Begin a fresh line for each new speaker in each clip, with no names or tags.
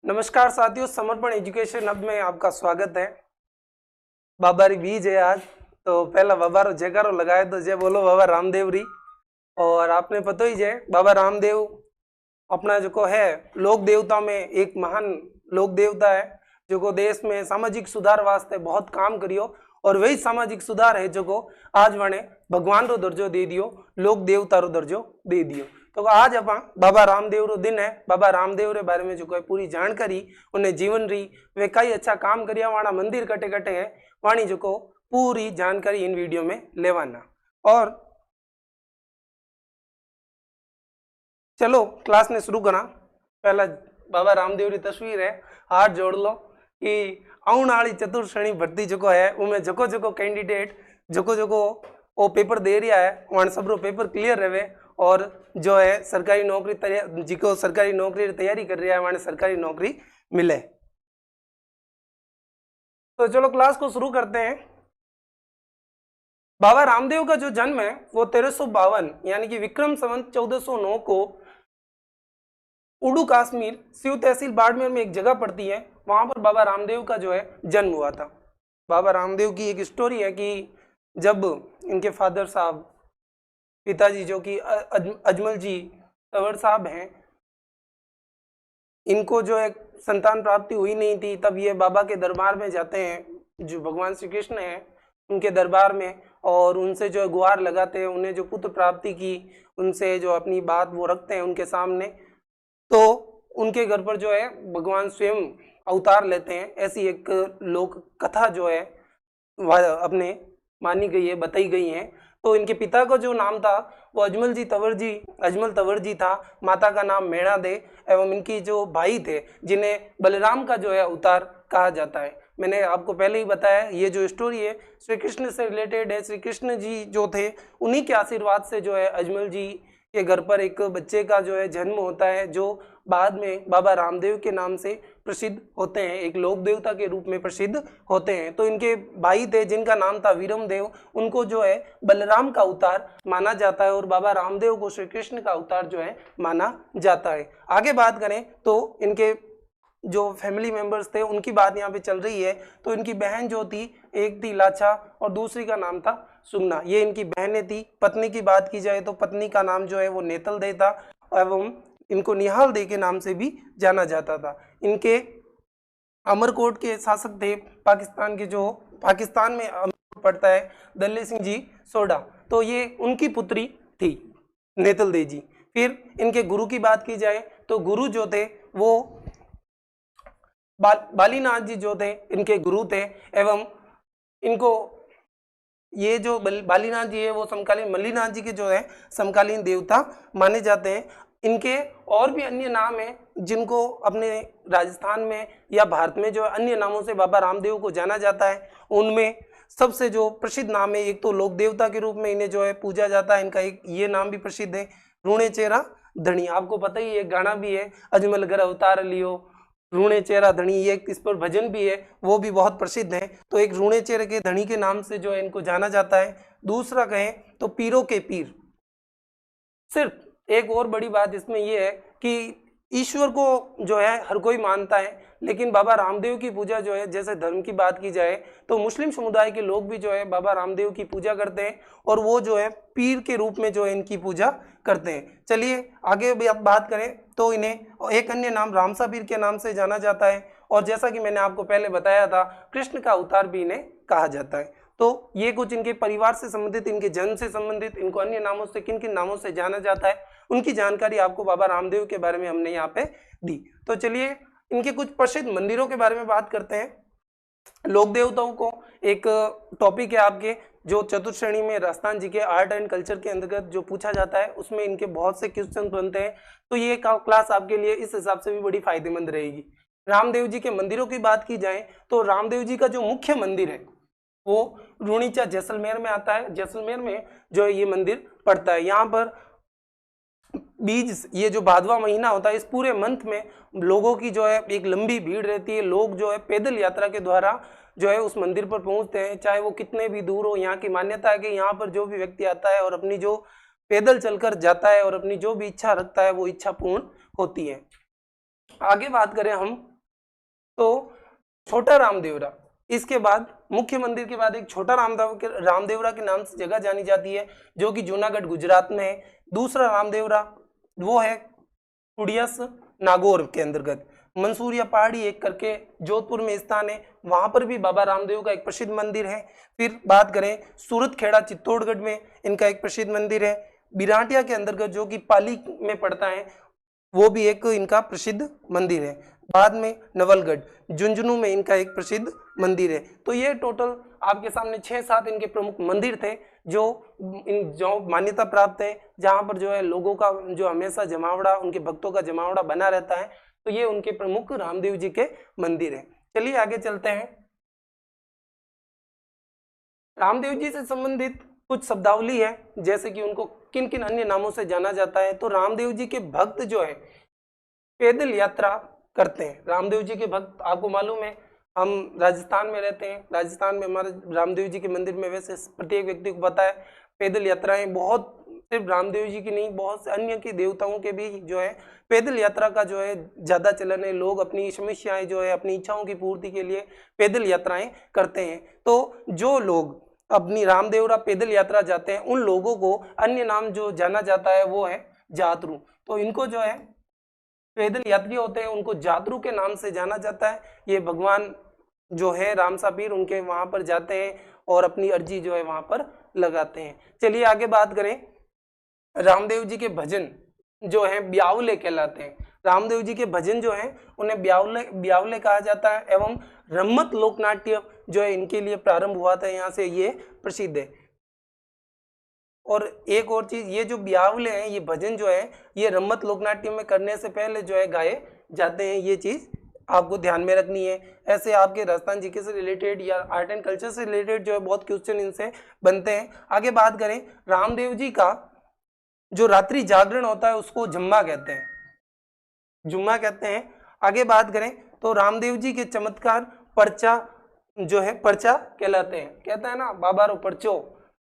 नमस्कार साथियों, समर्पण एजुकेशन हब में आपका स्वागत है। बाबारी बीज है आज, तो पहला बाबा रो जयकारो लगाए तो जय बोलो बाबा रामदेव री। और आपने पता ही है बाबा रामदेव अपना जो को है लोक देवता में एक महान लोक देवता है जो को देश में सामाजिक सुधार वास्ते बहुत काम करियो। और वही सामाजिक सुधार है जो को आज वने भगवान रो दर्जो दे दियो, लोक देवता रो दर्जो दे दियो। तो आज अपन बाबा रामदेव रो दिन है। बाबा रामदेव रे बारे में जो कोई पूरी जानकारी उन्हें जीवन री वे कई अच्छा काम करिया वाला मंदिर कटे कटे है वाणी जो को पूरी जानकारी इन वीडियो में लेवाना। और चलो क्लास ने शुरू करा। पहला बाबा रामदेव री तस्वीर है, हाथ जोड़ लो कि आने वाली चतुर्थ श्रेणी भर्ती जो है उनमें जो कैंडिडेट जो वो पेपर दे रहा है वहाँ सब पेपर क्लियर रहे और जो है सरकारी नौकरी जिको सरकारी नौकरी तैयारी कर रहा है वहाँ सरकारी नौकरी मिले। तो चलो क्लास को शुरू करते हैं। बाबा रामदेव का जो जन्म है वो 1352 यानी कि विक्रम संवत 1409 को उड़ू कश्मीर सिव तहसील बाड़मेर में एक जगह पड़ती है, वहां पर बाबा रामदेव का जो है जन्म हुआ था। बाबा रामदेव की एक स्टोरी है कि जब इनके फादर साहब पिताजी जो कि अजमल जी तंवर साहब हैं, इनको जो है संतान प्राप्ति हुई नहीं थी, तब ये बाबा के दरबार में जाते हैं जो भगवान श्री कृष्ण हैं उनके दरबार में, और उनसे जो है गुहार लगाते हैं। उन्हें जो पुत्र प्राप्ति की उनसे जो अपनी बात वो रखते हैं उनके सामने, तो उनके घर पर जो है भगवान स्वयं अवतार लेते हैं। ऐसी एक लोक कथा जो है वह अपने मानी गई है, बताई गई है। तो इनके पिता का जो नाम था वो अजमल तंवर जी था, माता का नाम मेणा दे, एवं इनकी जो भाई थे जिन्हें बलराम का जो है अवतार कहा जाता है। मैंने आपको पहले ही बताया ये जो स्टोरी है श्री कृष्ण से रिलेटेड है। श्री कृष्ण जी जो थे उन्हीं के आशीर्वाद से जो है अजमल जी के घर पर एक बच्चे का जो है जन्म होता है जो बाद में बाबा रामदेव के नाम से प्रसिद्ध होते हैं, एक लोक देवता के रूप में प्रसिद्ध होते हैं। तो इनके भाई थे जिनका नाम था वीरम देव, उनको जो है बलराम का अवतार माना जाता है और बाबा रामदेव को श्री कृष्ण का अवतार जो है माना जाता है। आगे बात करें तो इनके जो फैमिली मेंबर्स थे उनकी बात यहाँ पे चल रही है। तो इनकी बहन जो थी, एक थी लाछा और दूसरी का नाम था सुगना, ये इनकी बहनें थी। पत्नी की बात की जाए तो पत्नी का नाम जो है वो नेतल दे था एवं इनको निहाल दे के नाम से भी जाना जाता था। इनके अमरकोट के शासक थे पाकिस्तान के, जो पाकिस्तान में अमरकोट पड़ता है, दल्ले सिंह जी सोडा, तो ये उनकी पुत्री थी नेतल दे जी। फिर इनके गुरु की बात की जाए तो गुरु जो थे वो बालीनाथ जी जो थे इनके गुरु थे, एवं इनको ये जो बालीनाथ जी है वो समकालीन मल्लीनाथ जी के जो है समकालीन देवता माने जाते हैं। इनके और भी अन्य नाम हैं जिनको अपने राजस्थान में या भारत में जो अन्य नामों से बाबा रामदेव को जाना जाता है। उनमें सबसे जो प्रसिद्ध नाम है, एक तो लोक देवता के रूप में इन्हें जो है पूजा जाता है, इनका एक ये नाम भी प्रसिद्ध है, रूणे चेहरा धनी। आपको पता ही है, गाना भी है अजमल घर अवतार लियो रूणे चेहरा धनी, ये इस पर भजन भी है, वो भी बहुत प्रसिद्ध है। तो एक रूणे चेहरे के धनी के नाम से जो है इनको जाना जाता है। दूसरा कहें तो पीरों के पीर। सिर्फ एक और बड़ी बात इसमें ये है कि ईश्वर को जो है हर कोई मानता है, लेकिन बाबा रामदेव की पूजा जो है, जैसे धर्म की बात की जाए तो मुस्लिम समुदाय के लोग भी जो है बाबा रामदेव की पूजा करते हैं और वो जो है पीर के रूप में जो है इनकी पूजा करते हैं। चलिए आगे भी आप बात करें तो इन्हें एक अन्य नाम रामसा पीर के नाम से जाना जाता है, और जैसा कि मैंने आपको पहले बताया था कृष्ण का अवतार भी इन्हें कहा जाता है। तो ये कुछ इनके परिवार से संबंधित, इनके जन्म से संबंधित, इनको अन्य नामों से किन किन नामों से जाना जाता है उनकी जानकारी आपको बाबा रामदेव के बारे में हमने यहाँ पे दी। तो चलिए इनके कुछ प्रसिद्ध मंदिरों के बारे में बात करते हैं। लोक देवताओं को एक टॉपिक है आपके जो चतुर्थ श्रेणी में राजस्थान जी के आर्ट एंड कल्चर के अंतर्गत जो पूछा जाता है, उसमें इनके बहुत से क्वेश्चन बनते हैं। तो ये क्लास आपके लिए इस हिसाब से भी बड़ी फायदेमंद रहेगी। रामदेव जी के मंदिरों की बात की जाए तो रामदेव जी का जो मुख्य मंदिर है वो रूणीचा जैसलमेर में आता है। जैसलमेर में जो है ये मंदिर पड़ता है। यहाँ पर बीज ये जो भादवा महीना होता है, इस पूरे मंथ में लोगों की जो है एक लंबी भीड़ रहती है। लोग जो है पैदल यात्रा के द्वारा जो है उस मंदिर पर पहुंचते हैं, चाहे वो कितने भी दूर हो। यहाँ की मान्यता है कि यहाँ पर जो भी व्यक्ति आता है और अपनी जो पैदल चलकर जाता है और अपनी जो भी इच्छा रखता है वो इच्छा पूर्ण होती है। आगे बात करें हम तो छोटा रामदेवरा, इसके बाद मुख्य मंदिर के बाद एक छोटा रामदेवरा के नाम से जगह जानी जाती है, जो कि जूनागढ़ गुजरात में है। दूसरा रामदेवरा वो है कुड़ियास नागौर के अंतर्गत। मंसूरिया पहाड़ी एक करके जोधपुर में स्थान है, वहां पर भी बाबा रामदेव का एक प्रसिद्ध मंदिर है। फिर बात करें सूरत खेड़ा चित्तौड़गढ़ में इनका एक प्रसिद्ध मंदिर है। बिराटिया के अंतर्गत जो कि पाली में पड़ता है, वो भी एक इनका प्रसिद्ध मंदिर है। बाद में नवलगढ़ झुंझुनू में इनका एक प्रसिद्ध मंदिर है। तो ये टोटल आपके सामने 6-7 इनके प्रमुख मंदिर थे जो मान्यता प्राप्त है, जहां पर जो है लोगों का जो हमेशा जमावड़ा, उनके भक्तों का जमावड़ा बना रहता है। तो ये उनके प्रमुख रामदेव जी के मंदिर है। चलिए आगे चलते हैं। रामदेव जी से संबंधित कुछ शब्दावली है, जैसे कि उनको किन किन अन्य नामों से जाना जाता है। तो रामदेव जी के भक्त जो है पैदल यात्रा करते हैं। रामदेव जी के भक्त, आपको मालूम है हम राजस्थान में रहते हैं, राजस्थान में हमारे रामदेव जी के मंदिर में वैसे प्रत्येक व्यक्ति को पता है पैदल यात्राएं बहुत, सिर्फ रामदेव जी की नहीं, बहुत से अन्य के देवताओं के भी जो है पैदल यात्रा का जो है ज्यादा चलन है। लोग अपनी समस्याएं जो है, अपनी इच्छाओं की पूर्ति के लिए पैदल यात्राएं करते हैं। तो जो लोग अपनी रामदेवरा पैदल यात्रा जाते हैं, उन लोगों को अन्य नाम जो जाना जाता है वो है जातरू। तो इनको जो है पैदल यात्री होते हैं, उनको जातरू के नाम से जाना जाता है। ये भगवान जो है रामसा पीर, उनके वहां पर जाते हैं और अपनी अर्जी जो है वहां पर लगाते हैं। चलिए आगे बात करें। रामदेव जी के भजन जो है ब्यावले कहलाते हैं। रामदेव जी के भजन जो है उन्हें ब्यावले कहा जाता है। एवं रम्मत लोकनाट्य जो है इनके लिए प्रारंभ हुआ था, यहाँ से ये प्रसिद्ध है। और एक और चीज, ये जो ब्यावले हैं, ये भजन जो है ये रम्मत लोकनाट्य में करने से पहले जो है गाए जाते हैं। ये चीज आपको ध्यान में रखनी है। ऐसे आपके राजस्थान जीके से रिलेटेड या आर्ट एंड कल्चर से रिलेटेड जो है बहुत क्वेश्चन इनसे बनते हैं। आगे बात करें, रामदेव जी का जो रात्रि जागरण होता है उसको जुम्मा कहते हैं, जुम्मा कहते हैं। आगे बात करें तो रामदेव जी के चमत्कार पर्चा जो है पर्चा कहलाते हैं। कहता है ना बाबा रो पर्चो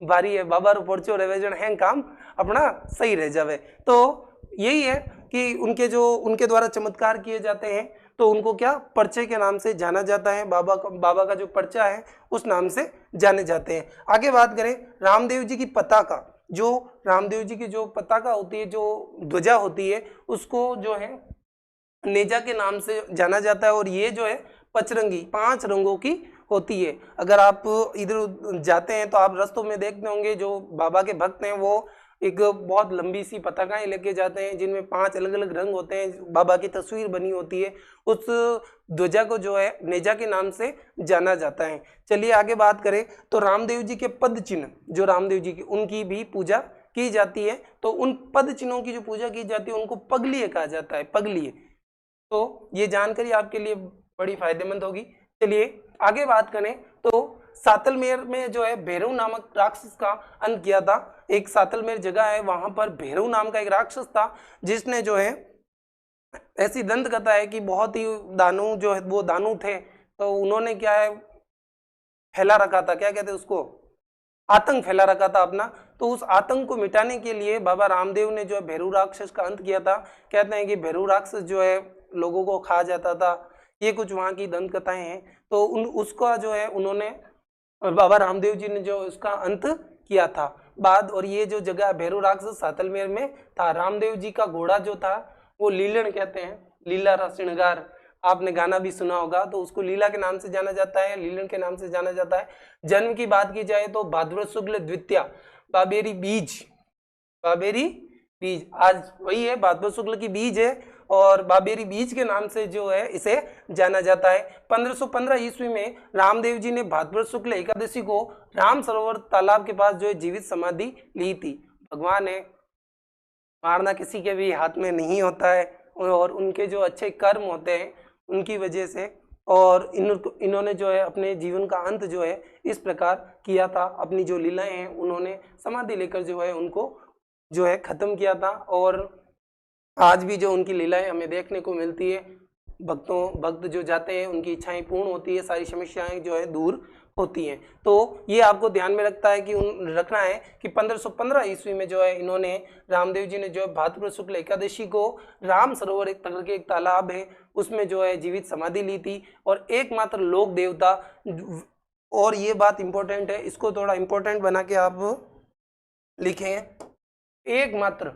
भारी है, बाबा रो पर्चो रेवेजन है, काम अपना सही रह जावे। तो यही है कि उनके द्वारा चमत्कार किए जाते हैं, तो उनको क्या पर्चे के नाम से जाना जाता है। बाबा का जो पर्चा है उस नाम से जाने जाते हैं। आगे बात करें रामदेव जी की पताका, जो रामदेव जी की जो पताका होती है, जो ध्वजा होती है, उसको जो है नेजा के नाम से जाना जाता है। और ये जो है पचरंगी 5 रंगों की होती है। अगर आप इधर जाते हैं तो आप रास्तों में देखते होंगे जो बाबा के भक्त हैं वो एक बहुत लंबी सी पताकाएं लेके जाते हैं, जिनमें 5 अलग अलग रंग होते हैं, बाबा की तस्वीर बनी होती है। उस ध्वजा को जो है नेजा के नाम से जाना जाता है। चलिए आगे बात करें तो रामदेव जी के पद चिन्ह, जो रामदेव जी की, उनकी भी पूजा की जाती है। तो उन पद चिन्हों की जो पूजा की जाती है उनको पगलिये कहा जाता है, पगलिये। तो ये जानकारी आपके लिए बड़ी फायदेमंद होगी। चलिए आगे बात करें तो सातलमेर में जो है भैरव नामक राक्षस का अंत किया था। एक सातलमेर जगह है, वहां पर भैरव नाम का एक राक्षस था, जिसने जो है, ऐसी दंत कथा है कि बहुत ही दानू जो है वो दानू थे, तो उन्होंने क्या है फैला रखा था, क्या कहते हैं उसको, आतंक फैला रखा था अपना। तो उस आतंक को मिटाने के लिए बाबा रामदेव ने जो है भैरव राक्षस का अंत किया था। कहते हैं कि भैरव राक्षस जो है लोगों को खा जाता था। ये कुछ वहाँ की दंत कथाएं हैं। तो उसका जो है उन्होंने बाबा रामदेव जी ने जो उसका अंत किया था बाद। और ये जो जगह भैरव राक्षस सातलमेर में था। रामदेव जी का घोड़ा जो था वो लीलन कहते हैं, लीला रा श्रृंगार, आपने गाना भी सुना होगा। तो उसको लीला के नाम से जाना जाता है, लीलन के नाम से जाना जाता है। जन्म की बात की जाए तो भाद्रपद शुक्ल द्वितीया बाबेरी बीज, बाबेरी बीज आज वही है, भाद्रपद शुक्ल की बीज है और बाबेरी बीज के नाम से जो है इसे जाना जाता है। 1515 ईस्वी में रामदेव जी ने भाद्रपद शुक्ल एकादशी को राम सरोवर तालाब के पास जो है जीवित समाधि ली थी। भगवान है, मारना किसी के भी हाथ में नहीं होता है, और उनके जो अच्छे कर्म होते हैं उनकी वजह से, और इन्होंने जो है अपने जीवन का अंत जो है इस प्रकार किया था। अपनी जो लीलाएं हैं उन्होंने समाधि लेकर जो है उनको जो है खत्म किया था। और आज भी जो उनकी लीलाएं हमें देखने को मिलती है, भक्त जो जाते हैं उनकी इच्छाएं पूर्ण होती है, सारी समस्याएं जो है दूर होती हैं। तो ये आपको ध्यान में रखना है कि 1515 ईस्वी में जो है इन्होंने रामदेव जी ने जो है भाद्रपद शुक्ल एकादशी को राम सरोवर एक तरह के एक तालाब है उसमें जो है जीवित समाधि ली थी। और एकमात्र लोक देवता, और ये बात इंपॉर्टेंट है, इसको थोड़ा इंपॉर्टेंट बना के आप लिखें, एकमात्र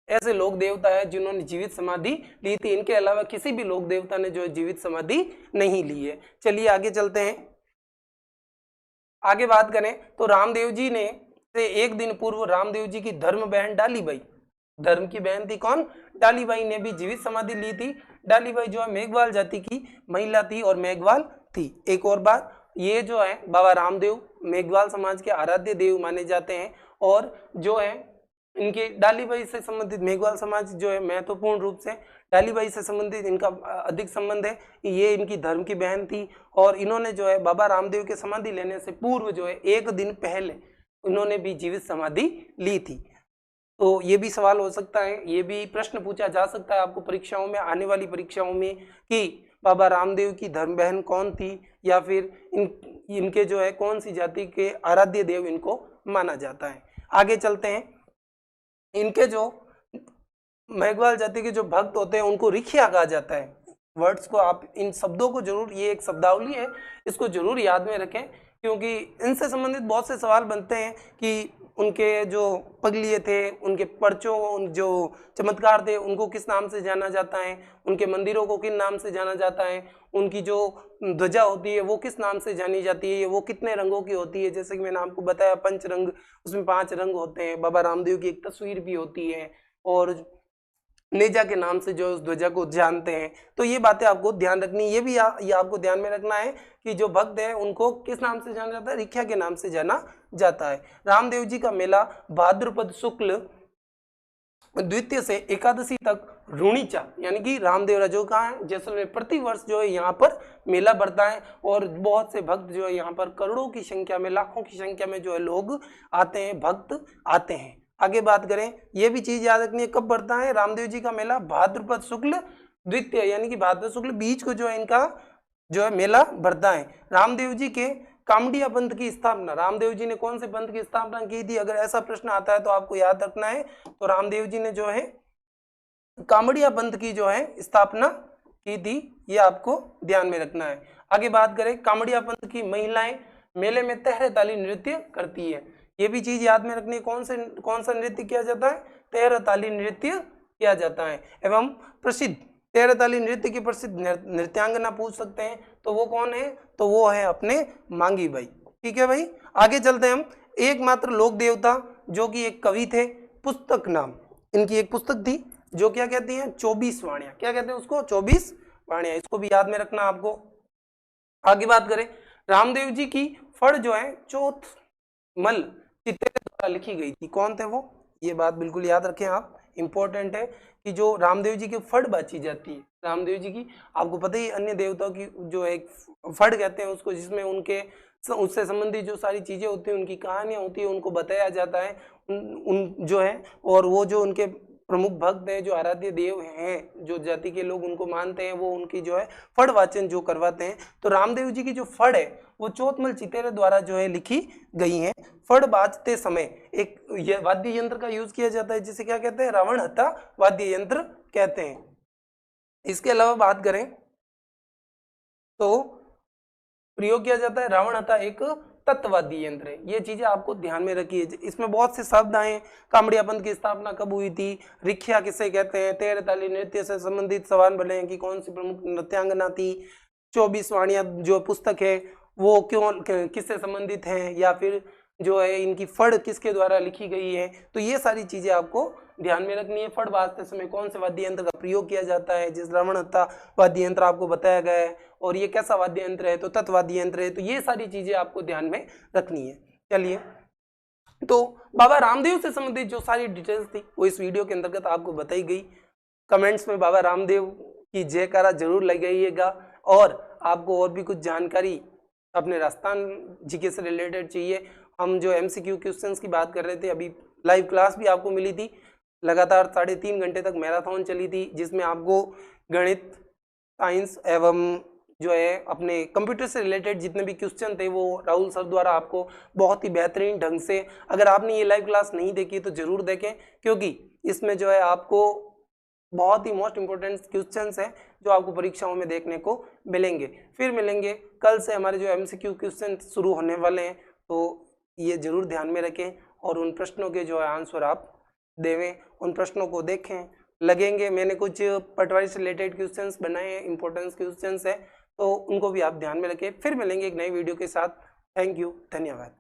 ऐसे लोक देवता है जिन्होंने जीवित समाधि ली थी। इनके अलावा किसी भी लोक देवता ने जो है जीवित समाधि नहीं ली है। चलिए आगे चलते हैं। आगे बात करें तो रामदेव जी ने से एक दिन पूर्व रामदेव जी की धर्म बहन डालीबाई, धर्म की बहन थी कौन, डालीबाई ने भी जीवित समाधि ली थी। डालीबाई जो है मेघवाल जाति की महिला थी और मेघवाल थी। एक और बात, ये जो है बाबा रामदेव मेघवाल समाज के आराध्य देव माने जाते हैं और जो है इनके डालीबाई से संबंधित मेघवाल समाज जो है महत्वपूर्ण रूप से डालीबाई से संबंधित इनका अधिक संबंध है। ये इनकी धर्म की बहन थी और इन्होंने जो है बाबा रामदेव के समाधि लेने से पूर्व जो है एक दिन पहले इन्होंने भी जीवित समाधि ली थी। तो ये भी सवाल हो सकता है, ये भी प्रश्न पूछा जा सकता है आपको परीक्षाओं में, आने वाली परीक्षाओं में, कि बाबा रामदेव की धर्म बहन कौन थी या फिर इनके जो है कौन सी जाति के आराध्य देव इनको माना जाता है। आगे चलते हैं। इनके जो मेघवाल जाति के जो भक्त होते हैं उनको रिखिया कहा जाता है। वर्ड्स को आप, इन शब्दों को जरूर, ये एक शब्दावली है, इसको जरूर याद में रखें क्योंकि इनसे संबंधित बहुत से सवाल बनते हैं कि उनके जो पगलिए थे, उनके पर्चों, जो चमत्कार थे, उनको किस नाम से जाना जाता है, उनके मंदिरों को किन नाम से जाना जाता है, उनकी जो ध्वजा होती है वो किस नाम से जानी जाती है, वो कितने रंगों की होती है। जैसे कि मैंने आपको बताया पंच रंग, उसमें 5 रंग होते हैं। बाबा रामदेव की एक तस्वीर भी होती है और नेजा के नाम से जो उस ध्वजा को जानते हैं। तो ये बातें आपको ध्यान रखनी, ये भी ये आपको ध्यान में रखना है कि जो भक्त है उनको किस नाम से जाना जाता है, रिख्या के नाम से जाना जाता है। रामदेव जी का मेला भाद्रपद शुक्ल द्वितीय से एकादशी तक रूणीचा यानी कि रामदेव रजो का है जैसलमेर प्रति वर्ष जो है यहाँ पर मेला बढ़ता है और बहुत से भक्त जो है यहाँ पर करोड़ों की संख्या में, लाखों की संख्या में जो है लोग आते हैं, भक्त आते हैं। आगे बात करें, ये भी चीज याद रखनी है, कब बढ़ता है रामदेव जी का मेला, भाद्रपद शुक्ल द्वितीय यानी कि भाद्रपद शुक्ल बीज को जो है इनका जो है मेला बढ़ता है। रामदेव जी के कामड़िया पंथ की स्थापना, रामदेव जी ने कौन से पंथ की स्थापना की थी, अगर ऐसा प्रश्न आता है तो आपको याद रखना है, तो रामदेव जी ने जो है कामड़िया पंथ की जो है स्थापना की थी, ये आपको ध्यान में रखना है। आगे बात करें, कामड़िया पंथ की महिलाएं मेले में तहरे ताली नृत्य करती है, ये भी चीज याद में रखनी है। कौन सा नृत्य किया जाता है, तहरे ताली नृत्य किया जाता है। एवं प्रसिद्ध तहरे ताली नृत्य की प्रसिद्ध नृत्यांगना पूछ सकते हैं, तो वो कौन है, तो वो है अपने मांगी बाई। ठीक है भाई, आगे चलते हैं हम। एकमात्र लोक देवता जो कि एक कवि थे, पुस्तक नाम इनकी एक पुस्तक थी जो क्या कहती है, 24 वाणियां, क्या कहते हैं उसको, 24 वाणियां, इसको भी याद में रखना आपको। आगे बात करें, रामदेव जी की फड़ जो है चौथ मल चित्तेरे द्वारा लिखी गई थी, कौन थे वो, ये बात बिल्कुल याद रखें आप, इंपॉर्टेंट है कि जो रामदेव जी की फड़ बाची जाती है, रामदेव जी की, आपको पता ही अन्य देवताओं की जो एक फड़ कहते हैं उसको, जिसमें उनके उससे संबंधित जो सारी चीजें होती हैं, उनकी कहानियां होती है, उनको बताया जाता है उन जो है, और वो जो उनके प्रमुख भक्त हैं, जो आराध्य देव हैं, जो जाति के लोग उनको मानते हैं, वो उनकी जो है फड़ वाचन जो करवाते हैं। तो रामदेव जी की जो फड़ है वो चौथमल चितेरे द्वारा जो है लिखी गई है। फड़ बाजते समय एक वाद्य यंत्र का यूज किया जाता है जिसे क्या कहते हैं, रावण हत्था वाद्य यंत्र कहते हैं। इसके अलावा बात करें तो प्रयोग किया जाता है रावण हत्था एक तत्ववादी यंत्र है, ये चीजें आपको ध्यान में रखिए। इसमें बहुत से शब्द आए, कामड़िया पंथ की स्थापना कब हुई थी, रिख्या किसे कहते हैं, तहरे ताली नृत्य से संबंधित सवाल बने हैं कि कौन सी प्रमुख नृत्यांगना थी, 24 वाणियां जो पुस्तक है वो क्यों किससे संबंधित है, या फिर जो है इनकी फड़ किसके द्वारा लिखी गई है। तो ये सारी चीजें आपको ध्यान में रखनी है। फड़ बाजते समय कौन से वाद्य यंत्र का प्रयोग किया जाता है, जिस रावण हत्था वाद्य यंत्र आपको बताया गया है, और ये कैसा वाद्य यंत्र है, तो तत्वाद्य यंत्र है। तो ये सारी चीजें आपको ध्यान में रखनी है। चलिए, तो बाबा रामदेव से संबंधित जो सारी डिटेल्स थी वो इस वीडियो के अंतर्गत आपको बताई गई। कमेंट्स में बाबा रामदेव की जयकारा जरूर लगाइएगा, और आपको और भी कुछ जानकारी अपने राजस्थान जीके से रिलेटेड चाहिए, हम जो MCQ क्वेश्चंस की बात कर रहे थे, अभी लाइव क्लास भी आपको मिली थी, लगातार 3.5 घंटे तक मैराथन चली थी, जिसमें आपको गणित, साइंस एवं जो है अपने कंप्यूटर से रिलेटेड जितने भी क्वेश्चन थे वो राहुल सर द्वारा आपको बहुत ही बेहतरीन ढंग से, अगर आपने ये लाइव क्लास नहीं देखी तो जरूर देखें, क्योंकि इसमें जो है आपको बहुत ही मोस्ट इंपॉर्टेंट क्वेश्चंस हैं जो आपको परीक्षाओं में देखने को मिलेंगे। फिर मिलेंगे कल से हमारे जो एमसीक्यू क्वेश्चन शुरू होने वाले हैं, तो ये जरूर ध्यान में रखें और उन प्रश्नों के जो है आंसर आप देवें, उन प्रश्नों को देखें लगेंगे। मैंने कुछ पटवारी से रिलेटेड क्वेश्चंस बनाए हैं, इंपॉर्टेंस क्वेश्चंस है, तो उनको भी आप ध्यान में रखें। फिर मिलेंगे एक नई वीडियो के साथ। थैंक यू, धन्यवाद।